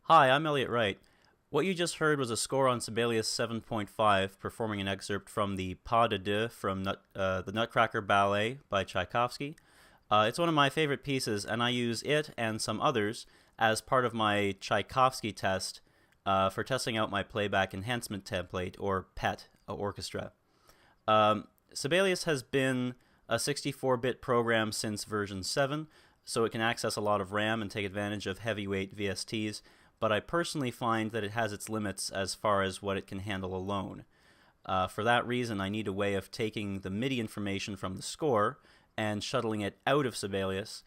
Hi, I'm Elliot Wright. What you just heard was a score on Sibelius 7.5, performing an excerpt from the Pas de Deux from the Nutcracker Ballet by Tchaikovsky. It's one of my favorite pieces, and I use it and some others as part of my Tchaikovsky test for testing out my playback enhancement template, or PET, orchestra. Sibelius has been a 64-bit program since version 7, so it can access a lot of RAM and take advantage of heavyweight VSTs, but I personally find that it has its limits as far as what it can handle alone. For that reason, I need a way of taking the MIDI information from the score and shuttling it out of Sibelius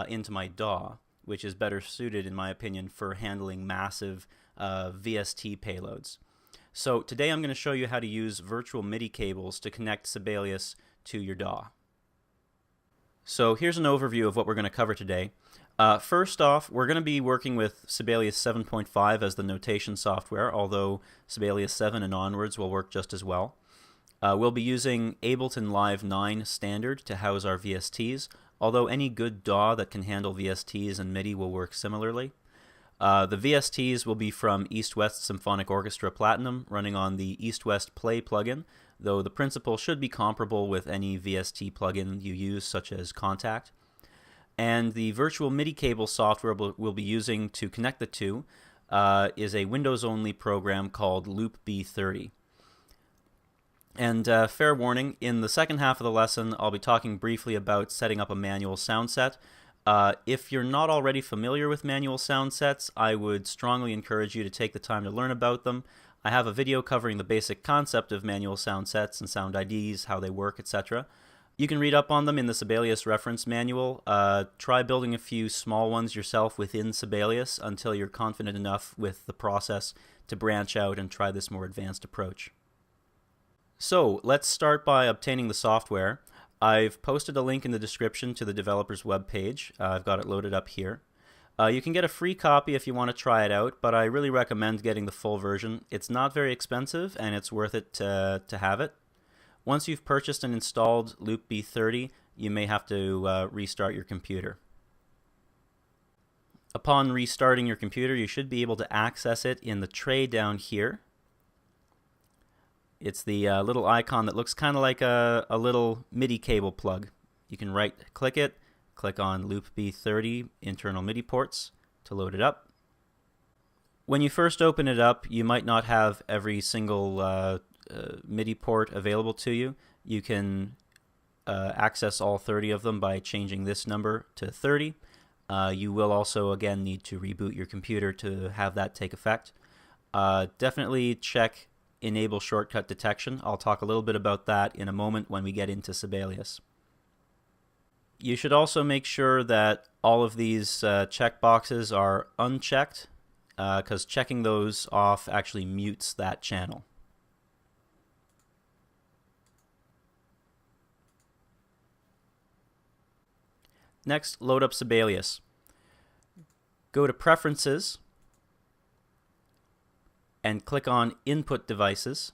into my DAW, which is better suited, in my opinion, for handling massive VST payloads. So today I'm going to show you how to use virtual MIDI cables to connect Sibelius to your DAW. So here's an overview of what we're going to cover today. First off, we're going to be working with Sibelius 7.5 as the notation software, although Sibelius 7 and onwards will work just as well. We'll be using Ableton Live 9 standard to house our VSTs, although any good DAW that can handle VSTs and MIDI will work similarly. The VSTs will be from East-West Symphonic Orchestra Platinum, running on the East-West Play plugin, though the principle should be comparable with any VST plugin you use, such as Contact. And the virtual MIDI cable software we'll be using to connect the two is a Windows-only program called Loop B30. And fair warning, in the second half of the lesson, I'll be talking briefly about setting up a manual sound set. If you're not already familiar with manual sound sets, I would strongly encourage you to take the time to learn about them. I have a video covering the basic concept of manual sound sets and sound IDs, how they work, etc. You can read up on them in the Sibelius reference manual. Try building a few small ones yourself within Sibelius until you're confident enough with the process to branch out and try this more advanced approach. So let's start by obtaining the software. I've posted a link in the description to the developer's webpage. I've got it loaded up here. You can get a free copy if you want to try it out, but I really recommend getting the full version. It's not very expensive, and it's worth it to have it. Once you've purchased and installed Loop B30, you may have to restart your computer. Upon restarting your computer, you should be able to access it in the tray down here. It's the little icon that looks kind of like a little MIDI cable plug. You can right-click it, click on Loop B30 internal MIDI ports to load it up. When you first open it up, you might not have every single MIDI port available to you. You can access all 30 of them by changing this number to 30. You will also, again, need to reboot your computer to have that take effect. Definitely check Enable Shortcut Detection. I'll talk a little bit about that in a moment when we get into Sibelius. You should also make sure that all of these checkboxes are unchecked, because checking those off actually mutes that channel. Next, load up Sibelius. Go to Preferences and click on Input Devices.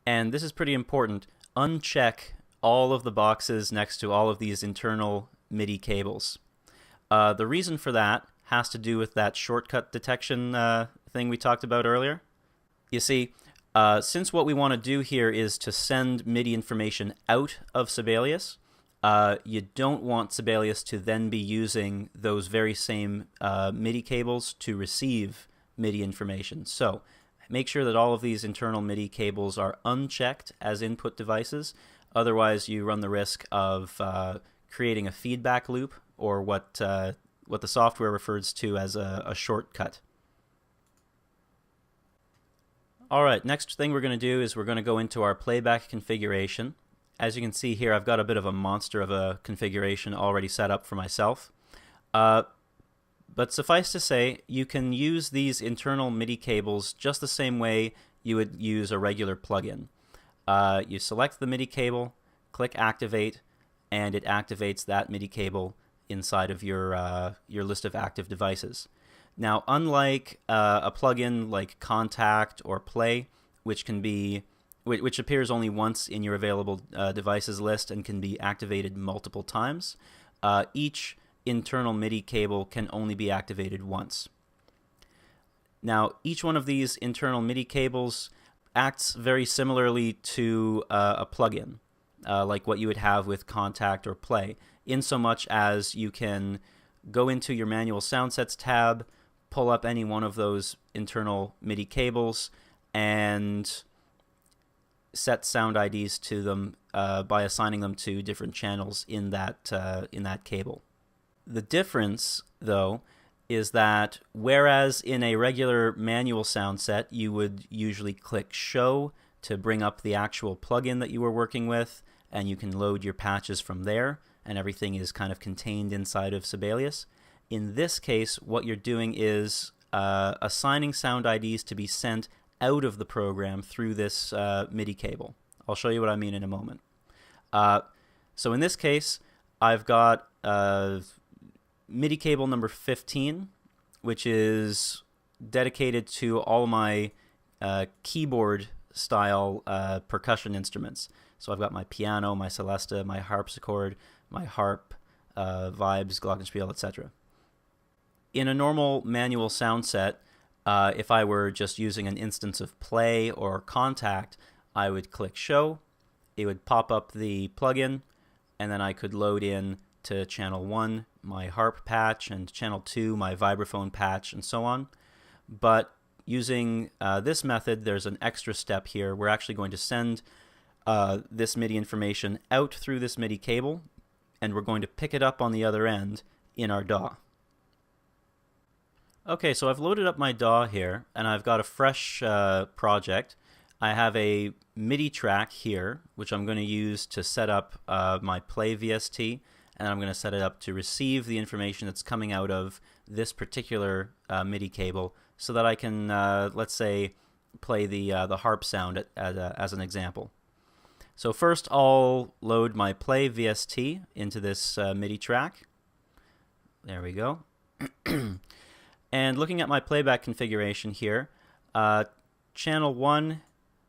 And this is pretty important. Uncheck all of the boxes next to all of these internal MIDI cables. The reason for that has to do with that shortcut detection thing we talked about earlier. You see, since what we want to do here is to send MIDI information out of Sibelius, you don't want Sibelius to then be using those very same MIDI cables to receive MIDI information. So make sure that all of these internal MIDI cables are unchecked as input devices. Otherwise, you run the risk of creating a feedback loop, or what the software refers to as a shortcut. All right, next thing we're going to do is we're going to go into our playback configuration. As you can see here, I've got a bit of a monster of a configuration already set up for myself. But suffice to say, you can use these internal MIDI cables just the same way you would use a regular plugin. You select the MIDI cable, click Activate, and it activates that MIDI cable inside of your list of active devices. Now, unlike a plugin like Contact or Play, which appears only once in your available devices list and can be activated multiple times, each internal MIDI cable can only be activated once. Now, each one of these internal MIDI cables acts very similarly to a plugin, like what you would have with Contact or Play, in so much as you can go into your manual sound sets tab, pull up any one of those internal MIDI cables, and set sound IDs to them by assigning them to different channels in that cable. The difference, though, is that whereas in a regular manual sound set you would usually click Show to bring up the actual plugin that you were working with, and you can load your patches from there, and everything is kind of contained inside of Sibelius. In this case, what you're doing is assigning sound IDs to be sent out of the program through this MIDI cable. I'll show you what I mean in a moment. So in this case, I've got MIDI cable number 15, which is dedicated to all my keyboard style percussion instruments. So I've got my piano, my celesta, my harpsichord, my harp, vibes, glockenspiel, etc. In a normal manual sound set, if I were just using an instance of Play or Contact, I would click Show, it would pop up the plugin, and then I could load in to channel 1 my harp patch, and channel 2 my vibraphone patch, and so on. But using this method, there's an extra step here. We're actually going to send this MIDI information out through this MIDI cable, and we're going to pick it up on the other end in our DAW. Okay, so I've loaded up my DAW here, and I've got a fresh project. I have a MIDI track here, which I'm going to use to set up my Play VST, and I'm going to set it up to receive the information that's coming out of this particular MIDI cable, so that I can, let's say, play the harp sound as an example. So first I'll load my Play VST into this MIDI track. There we go. And looking at my playback configuration here, channel 1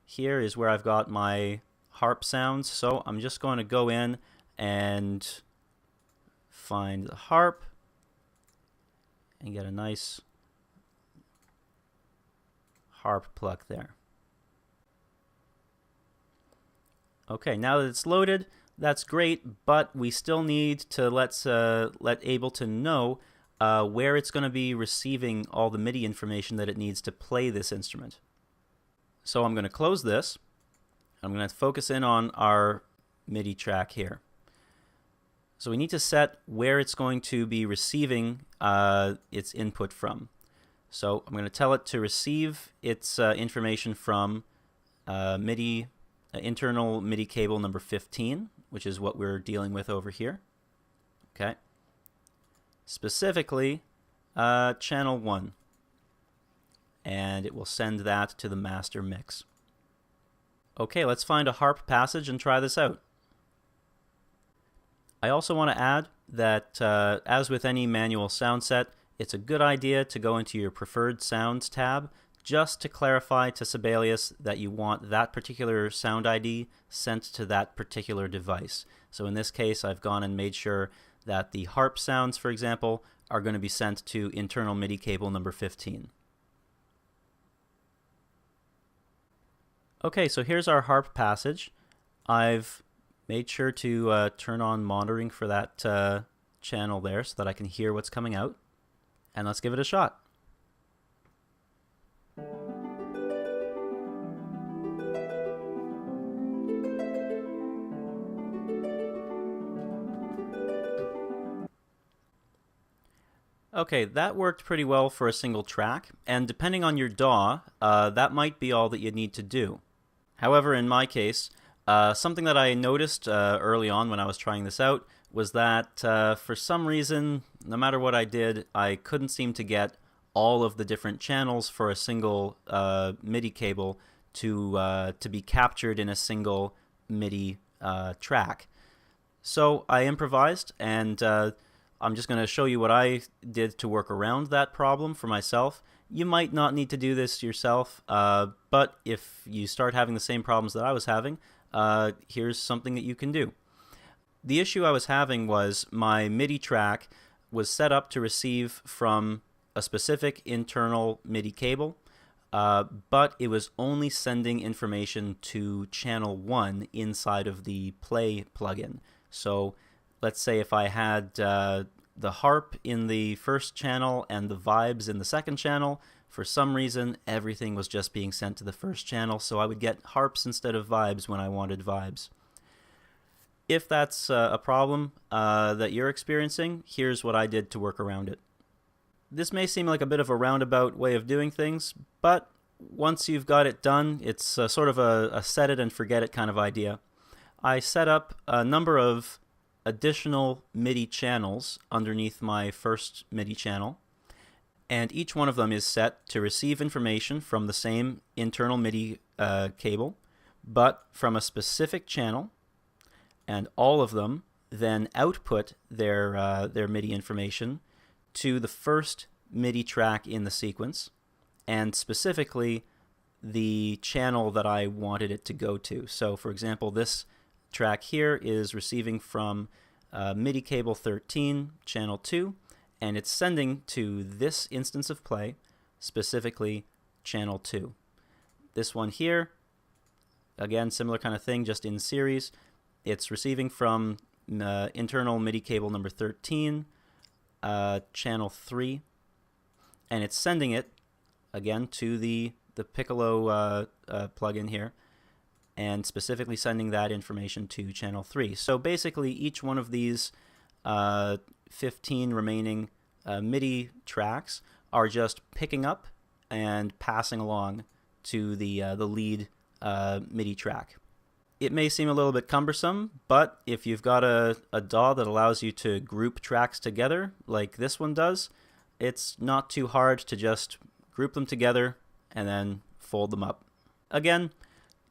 here is where I've got my harp sounds. So I'm just going to go in and find the harp and get a nice harp pluck there. Okay, now that it's loaded, that's great, but we still need to let Ableton know where it's going to be receiving all the MIDI information that it needs to play this instrument. So I'm going to close this. I'm going to focus in on our MIDI track here. So we need to set where it's going to be receiving its input from. So I'm going to tell it to receive its information from internal MIDI cable number 15, which is what we're dealing with over here. Okay. Specifically, channel 1. And it will send that to the master mix. Okay, let's find a harp passage and try this out. I also want to add that, as with any manual sound set, it's a good idea to go into your preferred sounds tab just to clarify to Sibelius that you want that particular sound ID sent to that particular device. So in this case, I've gone and made sure that the harp sounds, for example, are going to be sent to internal MIDI cable number 15. Okay, so here's our harp passage. I've made sure to turn on monitoring for that channel there so that I can hear what's coming out. And let's give it a shot. Okay, that worked pretty well for a single track, and depending on your DAW, that might be all that you need to do. However, in my case, something that I noticed early on when I was trying this out was that for some reason, no matter what I did, I couldn't seem to get all of the different channels for a single MIDI cable to be captured in a single MIDI track. So I improvised, and I'm just going to show you what I did to work around that problem for myself. You might not need to do this yourself, but if you start having the same problems that I was having, here's something that you can do. The issue I was having was my MIDI track was set up to receive from a specific internal MIDI cable, but it was only sending information to channel 1 inside of the play plugin. So let's say if I had the harp in the first channel and the vibes in the second channel, for some reason everything was just being sent to the first channel, so I would get harps instead of vibes when I wanted vibes. If that's a problem that you're experiencing, here's what I did to work around it. This may seem like a bit of a roundabout way of doing things, but once you've got it done, it's sort of a set it and forget it kind of idea. I set up a number of additional MIDI channels underneath my first MIDI channel, and each one of them is set to receive information from the same internal MIDI cable, but from a specific channel, and all of them then output their MIDI information to the first MIDI track in the sequence, and specifically the channel that I wanted it to go to. So for example, this track here is receiving from MIDI cable 13, channel 2, and it's sending to this instance of play, specifically channel 2. This one here, again, similar kind of thing, just in series. It's receiving from internal MIDI cable number 13, channel 3, and it's sending it again to the Piccolo plugin here, and specifically sending that information to channel 3. So basically each one of these 15 remaining MIDI tracks are just picking up and passing along to the lead MIDI track. It may seem a little bit cumbersome, but if you've got a DAW that allows you to group tracks together, like this one does, it's not too hard to just group them together and then fold them up. Again,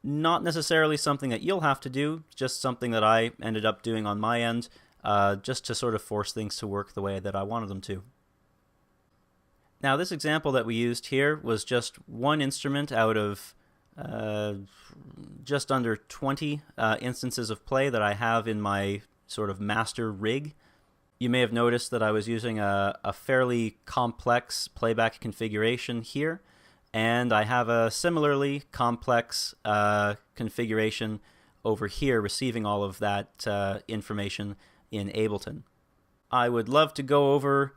not necessarily something that you'll have to do, just something that I ended up doing on my end, just to sort of force things to work the way that I wanted them to. Now, this example that we used here was just one instrument out of just under 20 instances of play that I have in my sort of master rig. You may have noticed that I was using a fairly complex playback configuration here, and I have a similarly complex configuration over here receiving all of that information in Ableton. I would love to go over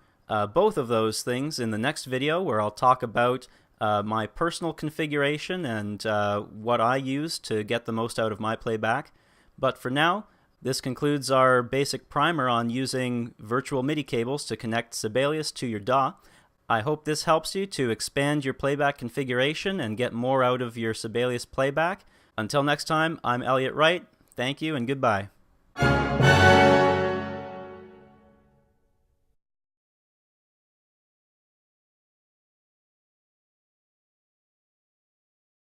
both of those things in the next video, where I'll talk about my personal configuration and what I use to get the most out of my playback. But for now, this concludes our basic primer on using virtual MIDI cables to connect Sibelius to your DAW. I hope this helps you to expand your playback configuration and get more out of your Sibelius playback. Until next time, I'm Elliot Wright. Thank you and goodbye.